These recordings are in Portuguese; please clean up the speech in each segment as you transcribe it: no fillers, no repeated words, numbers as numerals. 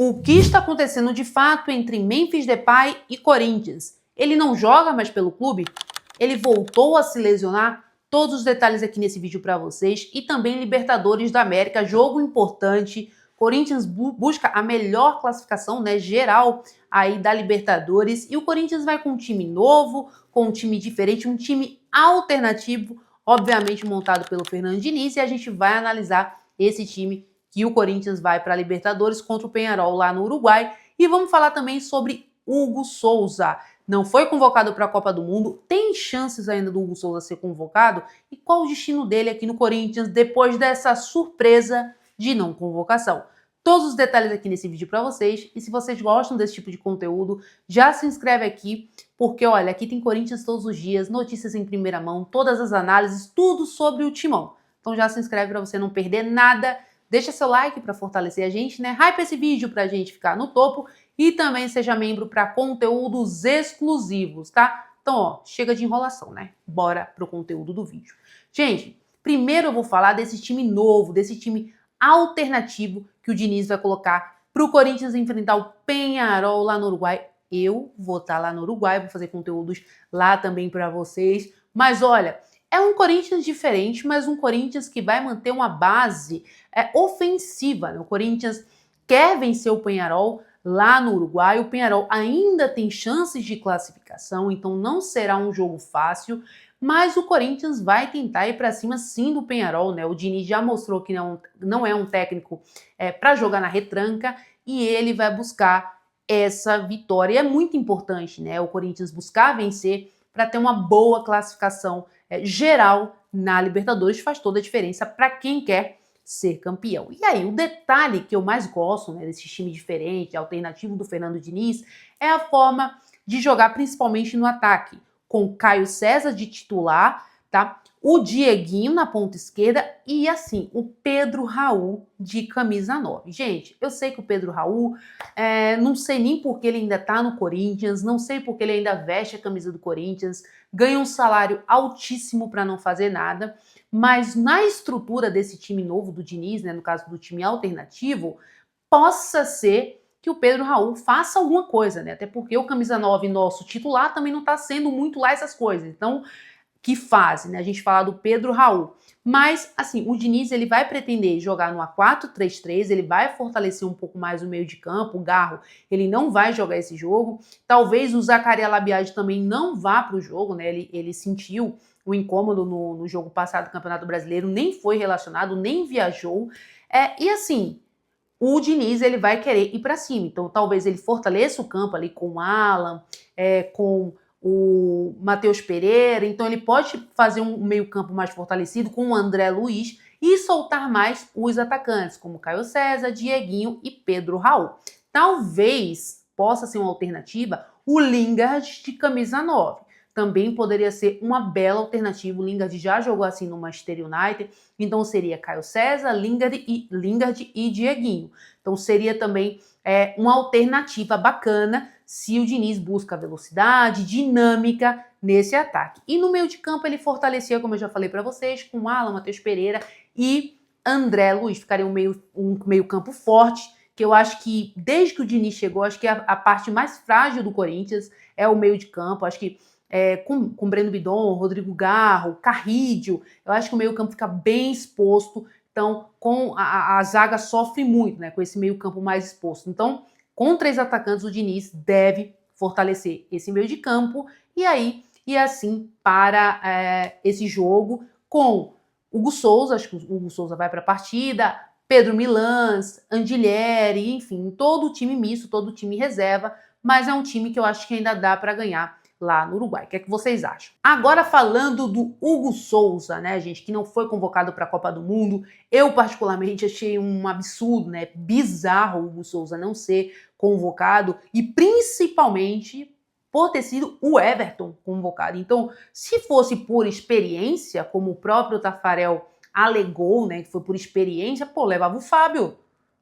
O que está acontecendo de fato entre Memphis Depay e Corinthians? Ele não joga mais pelo clube? Ele voltou a se lesionar? Todos os detalhes aqui nesse vídeo para vocês. E também Libertadores da América, jogo importante. Corinthians busca a melhor classificação, né, geral aí da Libertadores. E o Corinthians vai com um time novo, com um time diferente, um time alternativo, obviamente montado pelo Fernando Diniz. E a gente vai analisar esse time que o Corinthians vai para a Libertadores contra o Peñarol lá no Uruguai. E vamos falar também sobre Hugo Souza. Não foi convocado para a Copa do Mundo, tem chances ainda do Hugo Souza ser convocado? E qual o destino dele aqui no Corinthians depois dessa surpresa de não convocação? Todos os detalhes aqui nesse vídeo para vocês. E se vocês gostam desse tipo de conteúdo, já se inscreve aqui, porque olha, aqui tem Corinthians todos os dias, notícias em primeira mão, todas as análises, tudo sobre o Timão. Então já se inscreve para você não perder nada. Deixa seu like para fortalecer a gente, né? Hype esse vídeo para a gente ficar no topo e também seja membro para conteúdos exclusivos, tá? Então, ó, chega de enrolação, né? Bora pro conteúdo do vídeo. Gente, primeiro eu vou falar desse time novo, desse time alternativo que o Diniz vai colocar pro Corinthians enfrentar o Peñarol lá no Uruguai. Eu vou estar lá no Uruguai, vou fazer conteúdos lá também para vocês. Mas olha, é um Corinthians diferente, mas um Corinthians que vai manter uma base ofensiva, né? O Corinthians quer vencer o Peñarol lá no Uruguai. O Peñarol ainda tem chances de classificação, então não será um jogo fácil, mas o Corinthians vai tentar ir para cima sim do Peñarol, né? O Diniz já mostrou que não é um técnico para jogar na retranca e ele vai buscar essa vitória. E é muito importante, né? O Corinthians buscar vencer para ter uma boa classificação geral na Libertadores. Faz toda a diferença para quem quer ser campeão. E aí, o detalhe que eu mais gosto, né, desse time diferente, alternativo do Fernando Diniz, é a forma de jogar principalmente no ataque, com Caio César de titular, tá? O Dieguinho na ponta esquerda e, assim, o Pedro Raul de camisa 9. Gente, eu sei que o Pedro Raul, não sei nem por que ele ainda tá no Corinthians, não sei por que ele ainda veste a camisa do Corinthians, ganha um salário altíssimo para não fazer nada, mas na estrutura desse time novo do Diniz, né, no caso do time alternativo, possa ser que o Pedro Raul faça alguma coisa, né? Até porque o camisa 9 nosso titular também não tá sendo muito lá essas coisas. Então, que fase, né? A gente fala do Pedro Raul. Mas, assim, o Diniz, ele vai pretender jogar no A4-3-3, ele vai fortalecer um pouco mais o meio de campo, o Garro, ele não vai jogar esse jogo. Talvez o Zaccaria Labiade também não vá para o jogo, né? Ele sentiu o incômodo no jogo passado do Campeonato Brasileiro, nem foi relacionado, nem viajou. E assim, o Diniz, ele vai querer ir para cima. Então, talvez ele fortaleça o campo ali com o Alan, com o Matheus Pereira, então ele pode fazer um meio-campo mais fortalecido com o André Luiz e soltar mais os atacantes, como Caio César, Dieguinho e Pedro Raul. Talvez possa ser uma alternativa o Lingard de camisa 9. Também poderia ser uma bela alternativa. O Lingard já jogou assim no Manchester United, então seria Caio César, Lingard e Dieguinho. Então seria também uma alternativa bacana se o Diniz busca velocidade, dinâmica nesse ataque. E no meio de campo ele fortalecia, como eu já falei para vocês, com Alan, Matheus Pereira e André Luiz. Ficaria um meio campo forte, que eu acho que desde que o Diniz chegou, acho que a parte mais frágil do Corinthians é o meio de campo. Acho que com Breno Bidon, Rodrigo Garro, Carrídio, eu acho que o meio campo fica bem exposto. Então, com a zaga sofre muito, né, com esse meio campo mais exposto. Então, com 3 atacantes, o Diniz deve fortalecer esse meio de campo e assim para esse jogo com Hugo Souza. Acho que o Hugo Souza vai para a partida, Pedro Milans, Andillieri, enfim, todo o time misto, todo o time reserva, mas é um time que eu acho que ainda dá para ganhar lá no Uruguai. O que é que vocês acham? Agora falando do Hugo Souza, né, gente, que não foi convocado para a Copa do Mundo, eu particularmente achei um absurdo, né, bizarro o Hugo Souza não ser convocado e principalmente por ter sido o Everton convocado. Então, se fosse por experiência, como o próprio Tafarel alegou, né, que foi por experiência, levava o Fábio,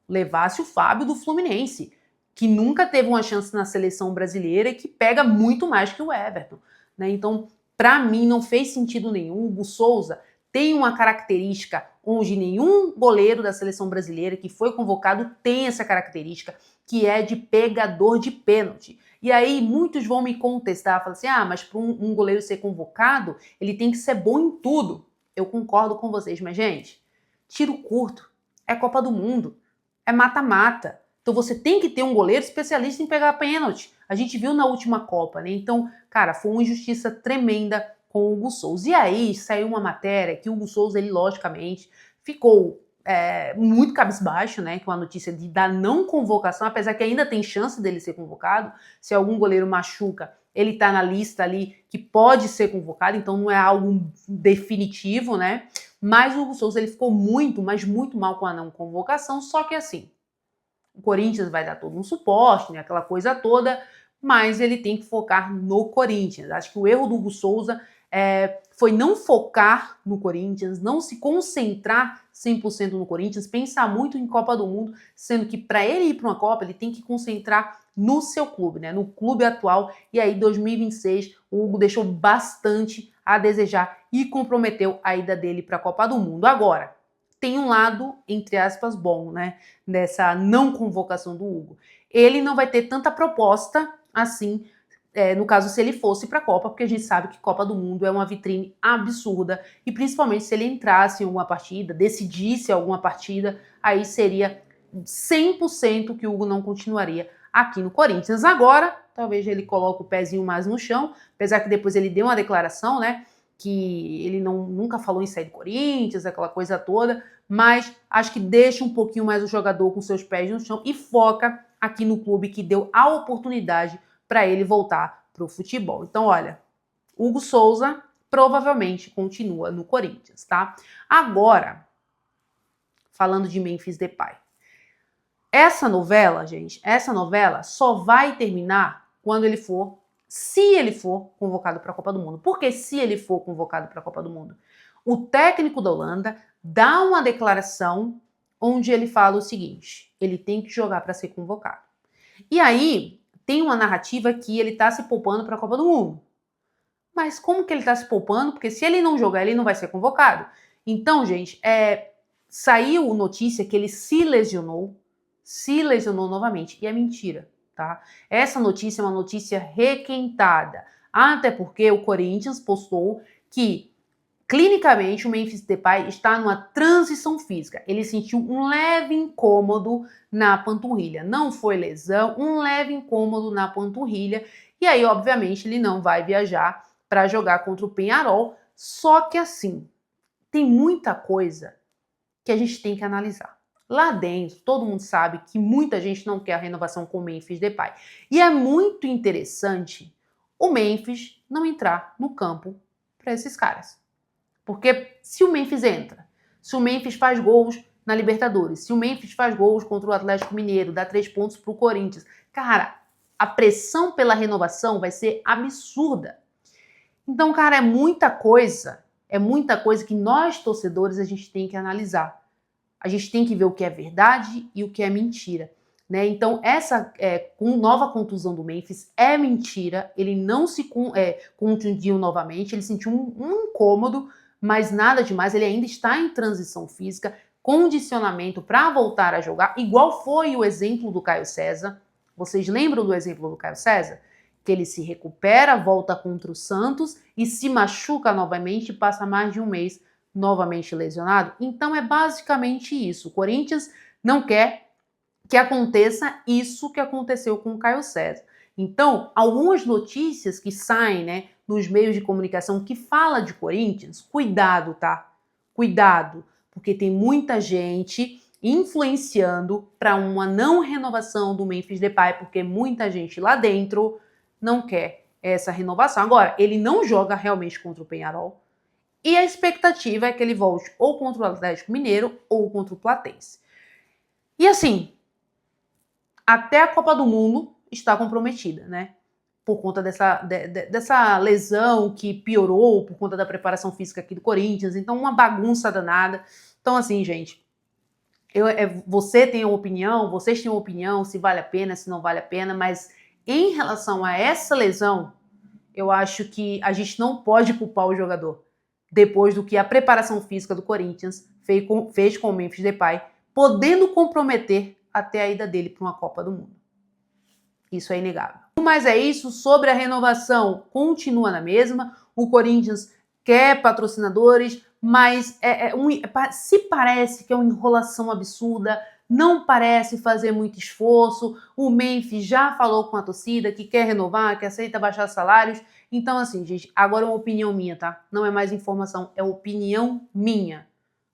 levasse o Fábio do Fluminense, que nunca teve uma chance na seleção brasileira e que pega muito mais que o Everton, né? Então, para mim, não fez sentido nenhum. O Hugo Souza tem uma característica onde nenhum goleiro da seleção brasileira que foi convocado tem essa característica, que é de pegador de pênalti. E aí muitos vão me contestar, falam assim, mas para um goleiro ser convocado, ele tem que ser bom em tudo. Eu concordo com vocês, mas gente, tiro curto, é Copa do Mundo, é mata-mata. Então você tem que ter um goleiro especialista em pegar pênalti. A gente viu na última Copa, né? Então, cara, foi uma injustiça tremenda com o Hugo Souza. E aí saiu uma matéria que o Hugo Souza, ele logicamente ficou muito cabisbaixo, né? Com a notícia da não convocação, apesar que ainda tem chance dele ser convocado. Se algum goleiro machuca, ele tá na lista ali que pode ser convocado, então não é algo definitivo, né? Mas o Hugo Souza, ele ficou muito, mas muito mal com a não convocação, só que assim, o Corinthians vai dar todo um suporte, né, aquela coisa toda, mas ele tem que focar no Corinthians. Acho que o erro do Hugo Souza foi não focar no Corinthians, não se concentrar 100% no Corinthians, pensar muito em Copa do Mundo, sendo que para ele ir para uma Copa, ele tem que concentrar no seu clube, né, no clube atual. E aí, 2026, o Hugo deixou bastante a desejar e comprometeu a ida dele para a Copa do Mundo. Agora, tem um lado, entre aspas, bom, né, dessa não convocação do Hugo. Ele não vai ter tanta proposta assim, no caso, se ele fosse para a Copa, porque a gente sabe que Copa do Mundo é uma vitrine absurda, e principalmente se ele entrasse em alguma partida, decidisse alguma partida, aí seria 100% que o Hugo não continuaria aqui no Corinthians. Agora, talvez ele coloque o pezinho mais no chão, apesar que depois ele deu uma declaração, né, que ele nunca falou em sair do Corinthians, aquela coisa toda, mas acho que deixa um pouquinho mais o jogador com seus pés no chão e foca aqui no clube que deu a oportunidade para ele voltar para o futebol. Então, olha, Hugo Souza provavelmente continua no Corinthians, tá? Agora, falando de Memphis Depay. Essa novela, gente, só vai terminar quando ele for, se ele for convocado para a Copa do Mundo. Por que se ele for convocado para a Copa do Mundo? O técnico da Holanda dá uma declaração onde ele fala o seguinte, ele tem que jogar para ser convocado. E aí, tem uma narrativa que ele está se poupando para a Copa do Mundo. Mas como que ele está se poupando? Porque se ele não jogar, ele não vai ser convocado. Então, gente, saiu notícia que ele se lesionou novamente. E é mentira, tá? Essa notícia é uma notícia requentada. Até porque o Corinthians postou que, clinicamente, o Memphis Depay está numa transição física. Ele sentiu um leve incômodo na panturrilha. Não foi lesão, um leve incômodo na panturrilha. E aí, obviamente, ele não vai viajar para jogar contra o Peñarol. Só que assim, tem muita coisa que a gente tem que analisar. Lá dentro, todo mundo sabe que muita gente não quer a renovação com o Memphis Depay. E é muito interessante o Memphis não entrar no campo para esses caras. Porque se o Memphis entra, se o Memphis faz gols na Libertadores, se o Memphis faz gols contra o Atlético Mineiro, dá 3 pontos pro Corinthians, cara, a pressão pela renovação vai ser absurda. Então, cara, é muita coisa que nós, torcedores, a gente tem que analisar. A gente tem que ver o que é verdade e o que é mentira, né? Então, essa nova contusão do Memphis é mentira, ele não se contundiu novamente, ele sentiu um incômodo, mas nada demais, ele ainda está em transição física, condicionamento para voltar a jogar, igual foi o exemplo do Caio César. Vocês lembram do exemplo do Caio César? Que ele se recupera, volta contra o Santos e se machuca novamente e passa mais de um mês novamente lesionado. Então é basicamente isso. O Corinthians não quer que aconteça isso que aconteceu com o Caio César. Então, algumas notícias que saem, né, nos meios de comunicação que fala de Corinthians, cuidado, tá? Cuidado, porque tem muita gente influenciando para uma não renovação do Memphis Depay, porque muita gente lá dentro não quer essa renovação. Agora, ele não joga realmente contra o Peñarol e a expectativa é que ele volte ou contra o Atlético Mineiro ou contra o Platense. E assim, até a Copa do Mundo está comprometida, né? Por conta dessa lesão que piorou por conta da preparação física aqui do Corinthians. Então, uma bagunça danada. Então, assim, gente, você tem uma opinião, vocês têm uma opinião, se vale a pena, se não vale a pena, mas em relação a essa lesão, eu acho que a gente não pode culpar o jogador. depois do que a preparação física do Corinthians fez com o Memphis Depay, podendo comprometer até a ida dele para uma Copa do Mundo. Isso é inegável. Mas é isso, sobre a renovação, continua na mesma. O Corinthians quer patrocinadores, mas se parece que é uma enrolação absurda, não parece fazer muito esforço. O Memphis já falou com a torcida que quer renovar, que aceita baixar salários. Então, assim, gente, agora é uma opinião minha, tá? Não é mais informação, é opinião minha.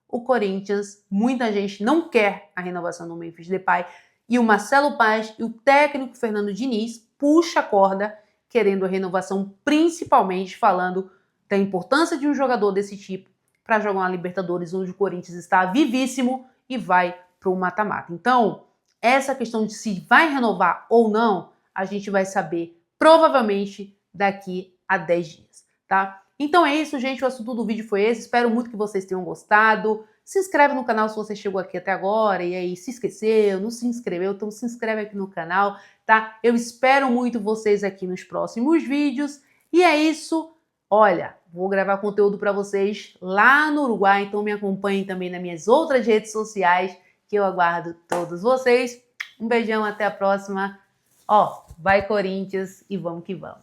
O Corinthians, muita gente não quer a renovação do Memphis Depay, e o Marcelo Paz e o técnico Fernando Diniz puxa a corda querendo a renovação, principalmente falando da importância de um jogador desse tipo para jogar uma Libertadores, onde o Corinthians está vivíssimo e vai para o mata-mata. Então, essa questão de se vai renovar ou não, a gente vai saber provavelmente daqui a 10 dias, tá? Então é isso, gente, o assunto do vídeo foi esse, espero muito que vocês tenham gostado. Se inscreve no canal se você chegou aqui até agora e aí se esqueceu, não se inscreveu, então se inscreve aqui no canal, tá? Eu espero muito vocês aqui nos próximos vídeos. E é isso, olha, vou gravar conteúdo para vocês lá no Uruguai, então me acompanhem também nas minhas outras redes sociais, que eu aguardo todos vocês. Um beijão, até a próxima. Ó, vai Corinthians e vamos que vamos.